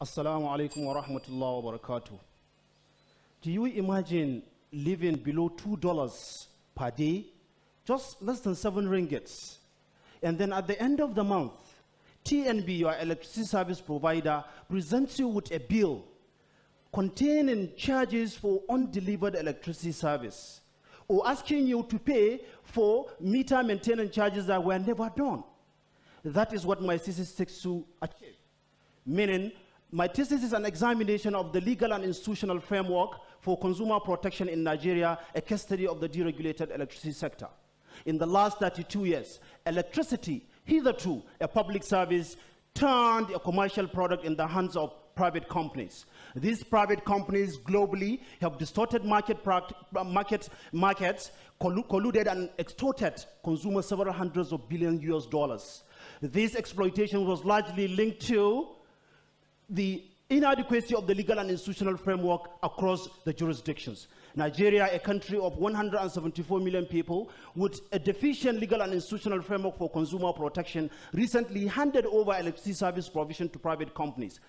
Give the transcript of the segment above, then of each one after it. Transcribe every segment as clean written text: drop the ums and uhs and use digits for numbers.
Assalamu alaikum wa rahmatullahi wa barakatuh. Do you imagine living below $2 per day? Just less than 7 ringgits. And then at the end of the month, TNB, your electricity service provider, presents you with a bill containing charges for undelivered electricity service, or asking you to pay for meter maintenance charges that were never done. That is what my thesis seeks to achieve. Meaning, my thesis is an examination of the legal and institutional framework for consumer protection in Nigeria, a case study of the deregulated electricity sector. In the last 32 years, electricity, hitherto a public service, turned a commercial product in the hands of private companies. These private companies globally have distorted markets, colluded and extorted consumers several hundreds of billions US dollars. This exploitation was largely linked to the inadequacy of the legal and institutional framework across the jurisdictions. Nigeria, a country of 174 million people with a deficient legal and institutional framework for consumer protection, recently handed over electricity service provision to private companies.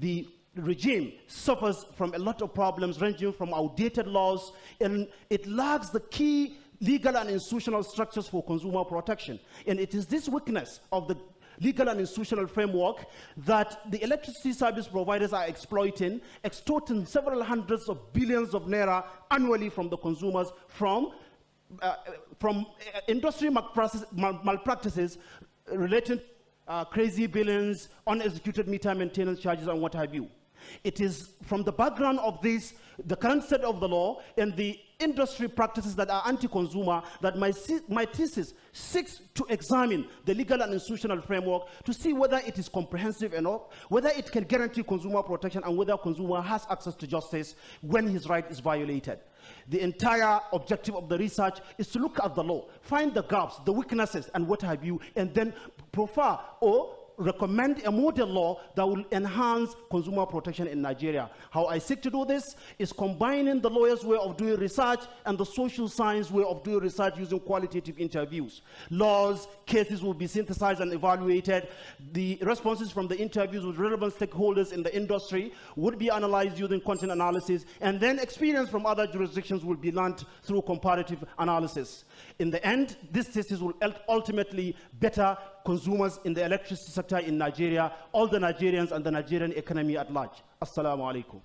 The regime suffers from a lot of problems ranging from outdated laws, and it lacks the key legal and institutional structures for consumer protection. And it is this weakness of the legal and institutional framework that the electricity service providers are exploiting, extorting several hundreds of billions of naira annually from the consumers from industry malpractices relating to crazy billings, unexecuted meter maintenance charges, and what have you. It is from the background of this, the current state of the law and the industry practices that are anti-consumer, that my thesis seeks to examine the legal and institutional framework to see whether it is comprehensive enough, whether it can guarantee consumer protection, and whether consumer has access to justice when his right is violated. The entire objective of the research is to look at the law, find the gaps, the weaknesses, and what have you, and then proffer or recommend a model law that will enhance consumer protection in Nigeria. How I seek to do this is combining the lawyer's way of doing research and the social science way of doing research using qualitative interviews. Laws, cases will be synthesized and evaluated. The responses from the interviews with relevant stakeholders in the industry would be analyzed using content analysis, and then experience from other jurisdictions will be learned through comparative analysis. In the end, this thesis will ultimately better consumers in the electricity sector in Nigeria, all the Nigerians and the Nigerian economy at large. Assalamu alaikum.